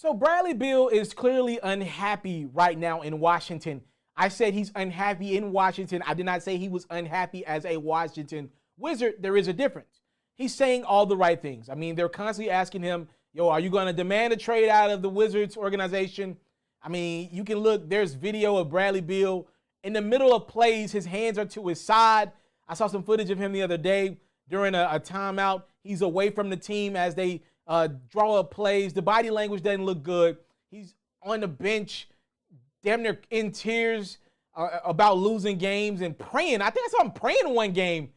So Bradley Beal is clearly unhappy right now in Washington. I said he's unhappy in Washington. I did not say he was unhappy as a Washington Wizard. There is a difference. He's saying all the right things. I mean, they're constantly asking him, yo, are you going to demand a trade out of the Wizards organization? I mean, you can look, there's video of Bradley Beal in the middle of plays. His hands are to his side. I saw some footage of him the other day during a timeout. He's away from the team as they draw up plays. The body language doesn't look good. He's on the bench, damn near in tears about losing games and praying. I think I saw him praying in one game.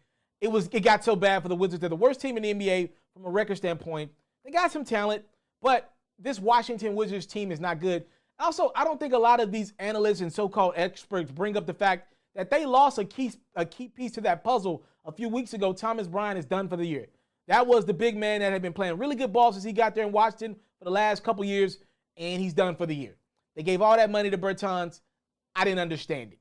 It got so bad for the Wizards. They're the worst team in the NBA from a record standpoint. They got some talent, but this Washington Wizards team is not good. Also, I don't think a lot of these analysts and so-called experts bring up the fact that they lost a key piece to that puzzle a few weeks ago. Thomas Bryant is done for the year. That was the big man that had been playing really good ball since he got there in Washington for the last couple years, and he's done for the year. They gave all that money to Bertans. I didn't understand it.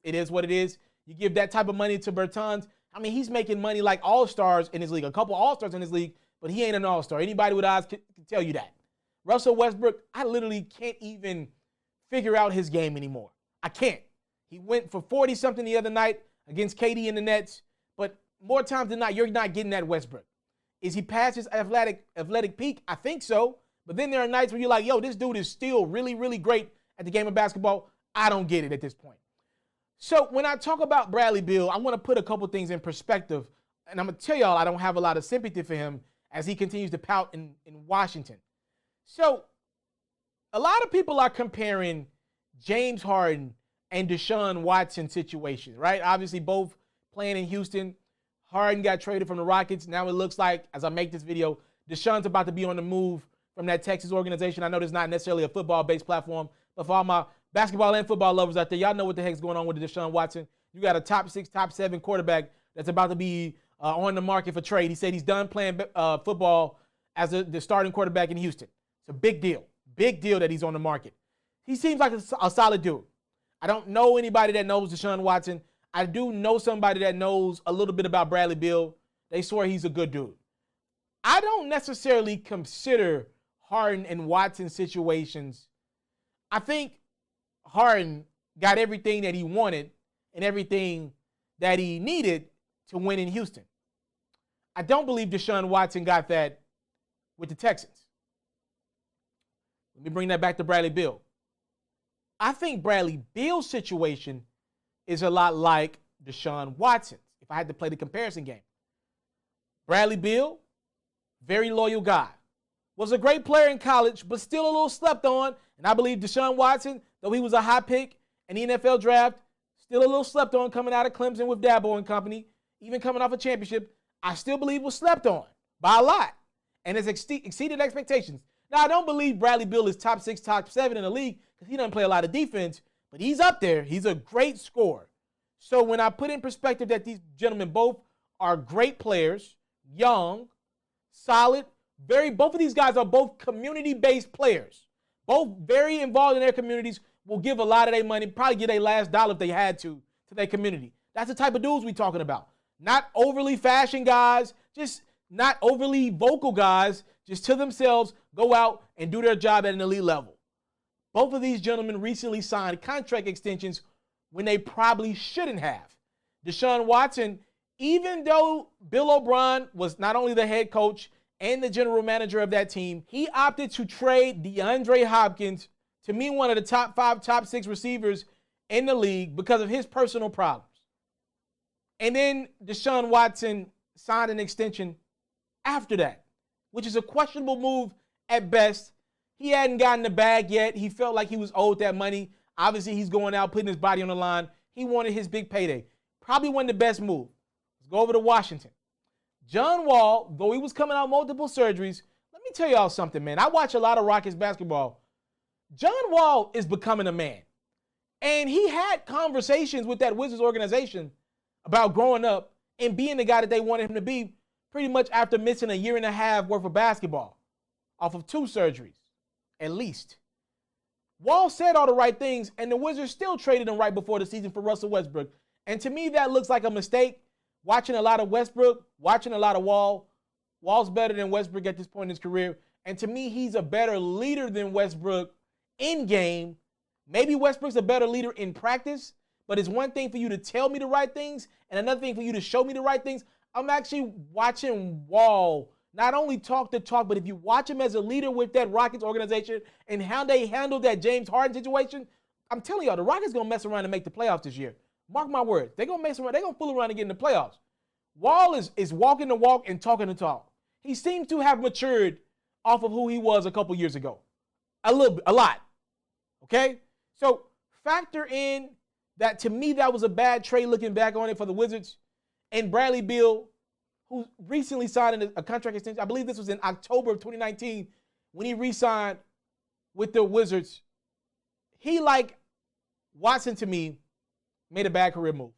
It is what it is. You give that type of money to Bertans. I mean, he's making money like all-stars in his league, a couple all-stars in his league, but he ain't an all-star. Anybody with eyes can tell you that. Russell Westbrook, I literally can't even figure out his game anymore. I can't. He went for 40-something the other night against KD and the Nets, but more times than not, you're not getting that Westbrook. Is he past his athletic peak? I think so. But then there are nights where you're like, yo, this dude is still really, really great at the game of basketball. I don't get it at this point. So when I talk about Bradley Beal, I want to put a couple things in perspective. And I'm going to tell y'all I don't have a lot of sympathy for him as he continues to pout in Washington. So a lot of people are comparing James Harden and Deshaun Watson situations, right? Obviously, both playing in Houston. Harden got traded from the Rockets. Now it looks like, as I make this video, Deshaun's about to be on the move from that Texas organization. I know there's not necessarily a football-based platform, but for all my basketball and football lovers out there, y'all know what the heck's going on with Deshaun Watson. You got a top 6, top 7 quarterback that's about to be on the market for trade. He said he's done playing football as the starting quarterback in Houston. It's a big deal. Big deal that he's on the market. He seems like a solid dude. I don't know anybody that knows Deshaun Watson. I do know somebody that knows a little bit about Bradley Beal. They swear he's a good dude. I don't necessarily consider Harden and Watson situations. I think Harden got everything that he wanted and everything that he needed to win in Houston. I don't believe Deshaun Watson got that with the Texans. Let me bring that back to Bradley Beal. I think Bradley Beal's situation is a lot like Deshaun Watson's, if I had to play the comparison game. Bradley Beal, very loyal guy. Was a great player in college, but still a little slept on. And I believe Deshaun Watson, though he was a high pick in the NFL draft, still a little slept on coming out of Clemson with Dabo and company, even coming off a championship, I still believe was slept on by a lot and has exceeded expectations. Now, I don't believe Bradley Beal is top 6, top 7 in the league because he doesn't play a lot of defense, but he's up there. He's a great scorer. So when I put in perspective that these gentlemen both are great players, young, solid, both of these guys are both community-based players. Both very involved in their communities, will give a lot of their money, probably get their last dollar if they had to their community. That's the type of dudes we're talking about. Not overly fashion guys, just not overly vocal guys, just to themselves, go out and do their job at an elite level. Both of these gentlemen recently signed contract extensions when they probably shouldn't have. Deshaun Watson, even though Bill O'Brien was not only the head coach and the general manager of that team, he opted to trade DeAndre Hopkins, to me one of the top 5, top 6 receivers in the league because of his personal problems. And then Deshaun Watson signed an extension after that, which is a questionable move at best. He hadn't gotten the bag yet. He felt like he was owed that money. Obviously, he's going out, putting his body on the line. He wanted his big payday. Probably wasn't the best move. Let's go over to Washington. John Wall, though he was coming out multiple surgeries, let me tell y'all something, man. I watch a lot of Rockets basketball. John Wall is becoming a man. And he had conversations with that Wizards organization about growing up and being the guy that they wanted him to be pretty much after missing a year and a half worth of basketball off of 2 surgeries, at least. Wall said all the right things, and the Wizards still traded him right before the season for Russell Westbrook. And to me, that looks like a mistake. Watching a lot of Westbrook, watching a lot of Wall. Wall's better than Westbrook at this point in his career. And to me, he's a better leader than Westbrook in game. Maybe Westbrook's a better leader in practice, but it's one thing for you to tell me the right things and another thing for you to show me the right things. I'm actually watching Wall not only talk the talk, but if you watch him as a leader with that Rockets organization and how they handled that James Harden situation, I'm telling y'all, the Rockets going to mess around and make the playoffs this year. Mark my words. They're going to mess around. They're going to fool around and get in the playoffs. Wall is walking the walk and talking the talk. He seems to have matured off of who he was a couple years ago. A lot. Okay? So factor in that, to me, that was a bad trade looking back on it for the Wizards. And Bradley Beal, who recently signed a contract extension. I believe this was in October of 2019 when he re-signed with the Wizards. He, like Watson to me, made a bad career move.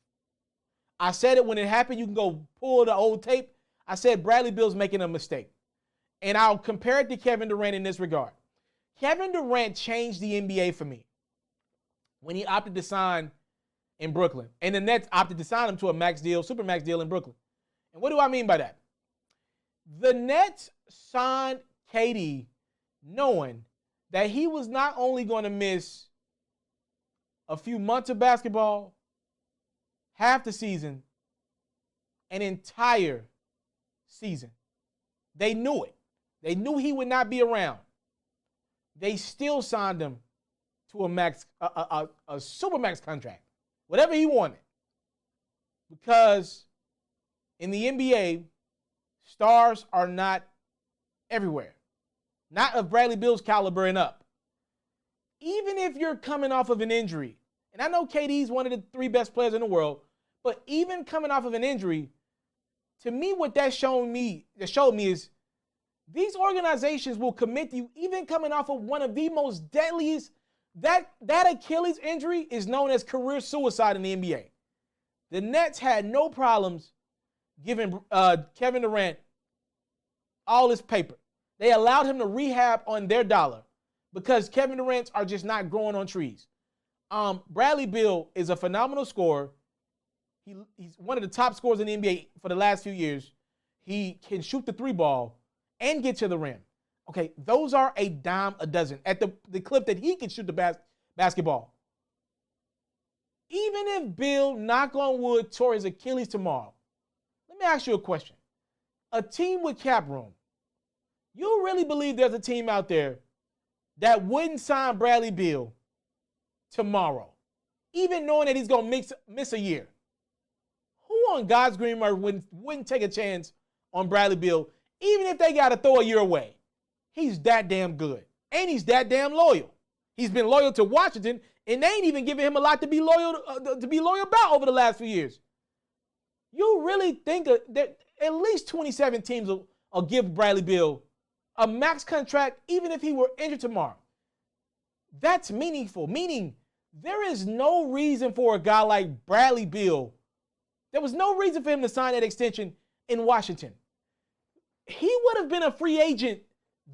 I said it when it happened. You can go pull the old tape. I said Bradley Beal's making a mistake. And I'll compare it to Kevin Durant in this regard. Kevin Durant changed the NBA for me when he opted to sign in Brooklyn. And the Nets opted to sign him to a max deal, super max deal in Brooklyn. And what do I mean by that? The Nets signed KD knowing that he was not only going to miss a few months of basketball, half the season, an entire season. They knew it. They knew he would not be around. They still signed him to a super max contract, whatever he wanted. Because in the NBA, stars are not everywhere. Not of Bradley Beal's caliber and up. Even if you're coming off of an injury, and I know KD's one of the 3 best players in the world, but even coming off of an injury, to me, what that showed me is these organizations will commit to you, even coming off of one of the most deadliest. That Achilles injury is known as career suicide in the NBA. The Nets had no problems giving Kevin Durant all his paper. They allowed him to rehab on their dollar because Kevin Durant's are just not growing on trees. Bradley Beal is a phenomenal scorer. He's one of the top scorers in the NBA for the last few years. He can shoot the 3 ball and get to the rim. Okay, those are a dime a dozen at the clip that he can shoot the basketball. Even if Beal, knock on wood, tore his Achilles tomorrow, let me ask you a question. A team with cap room, you really believe there's a team out there that wouldn't sign Bradley Beal tomorrow, even knowing that he's going to miss a year? Who on God's green earth wouldn't take a chance on Bradley Beal, even if they got to throw a year away? He's that damn good, and he's that damn loyal. He's been loyal to Washington, and they ain't even giving him a lot to be loyal about over the last few years. You really think that at least 27 teams will give Bradley Beal a max contract, even if he were injured tomorrow? That's meaningful, meaning there is no reason for a guy like Bradley Beal. There was no reason for him to sign that extension in Washington. He would have been a free agent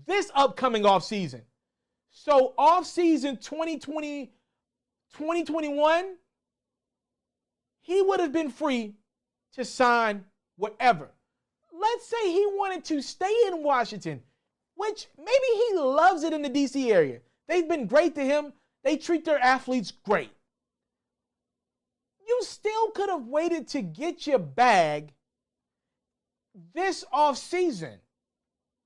this upcoming offseason. So offseason 2020, 2021, he would have been free to sign whatever. Let's say he wanted to stay in Washington, which maybe he loves it in the D.C. area. They've been great to him. They treat their athletes great. You still could have waited to get your bag this offseason.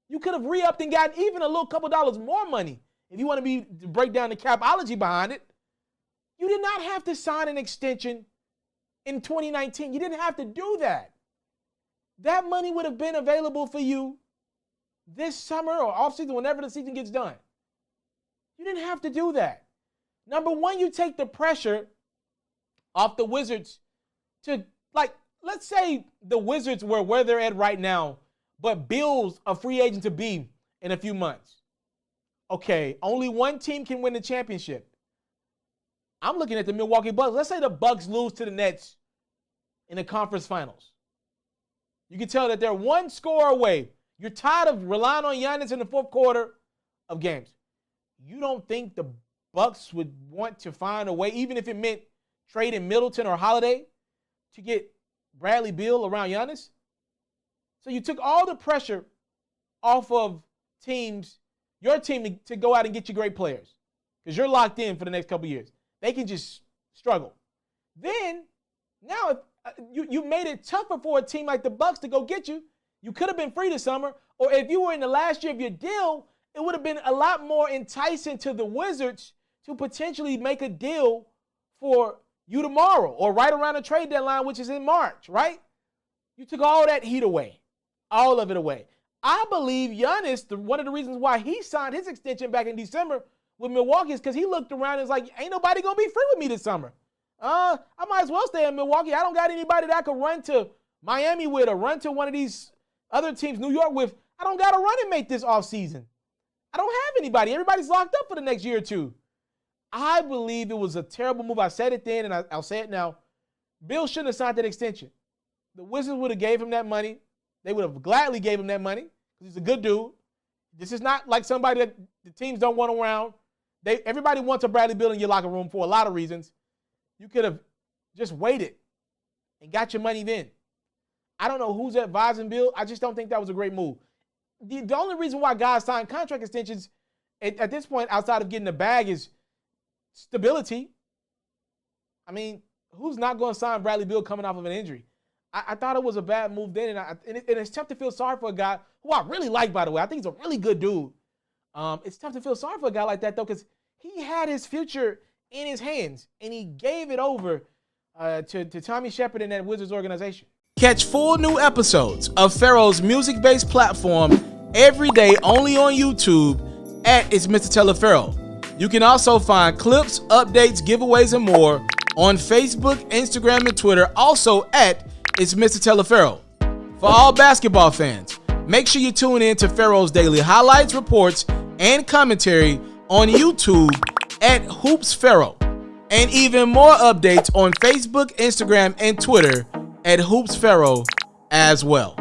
You could have re-upped and gotten even a little couple dollars more money if you want to break down the capology behind it. You did not have to sign an extension in 2019. You didn't have to do that. That money would have been available for you this summer or offseason, whenever the season gets done. You didn't have to do that. Number one, you take the pressure off the Wizards to, like, let's say the Wizards were where they're at right now, but Beal's a free agent to be in a few months. Okay, only one team can win the championship. I'm looking at the Milwaukee Bucks. Let's say the Bucks lose to the Nets in the conference finals. You can tell that they're one score away. You're tired of relying on Giannis in the fourth quarter of games. You don't think the Bucks would want to find a way, even if it meant trading Middleton or Holiday, to get Bradley Beal around Giannis? So you took all the pressure off of teams your team to go out and get you great players because you're locked in for the next couple years. They can just struggle. Then, now if you made it tougher for a team like the Bucks to go get you. You could have been free this summer, or if you were in the last year of your deal, it would have been a lot more enticing to the Wizards to potentially make a deal for you tomorrow or right around the trade deadline, which is in March, right? You took all that heat away, all of it away. I believe Giannis, one of the reasons why he signed his extension back in December with Milwaukee is because he looked around and was like, ain't nobody going to be free with me this summer. I might as well stay in Milwaukee. I don't got anybody that I could run to Miami with or run to one of these other teams, New York with. I don't got a running mate this offseason. I don't have anybody. Everybody's locked up for the next year or two. I believe it was a terrible move. I said it then, and I'll say it now. Beal shouldn't have signed that extension. The Wizards would have gave him that money. They would have gladly gave him that money because he's a good dude. This is not like somebody that the teams don't want around. Everybody wants a Bradley Beal in your locker room for a lot of reasons. You could have just waited and got your money then. I don't know who's advising Beal. I just don't think that was a great move. The only reason why guys sign contract extensions at this point outside of getting the bag is stability. I mean, who's not going to sign Bradley Beal coming off of an injury? I thought it was a bad move then, and it's tough to feel sorry for a guy who I really like, by the way. I think he's a really good dude. It's tough to feel sorry for a guy like that, though, because he had his future in his hands, and he gave it over to Tommy Shepard and that Wizards organization. Catch full new episodes of FERRO's music-based platform every day only on YouTube at It's Mr.Taliaferro. You can also find clips, updates, giveaways, and more on Facebook, Instagram, and Twitter, also at It's Mr.Taliaferro. For all basketball fans, make sure you tune in to FERRO's daily highlights, reports, and commentary on YouTube at HoopsFerro, and even more updates on Facebook, Instagram, and Twitter at HoopsFerro as well.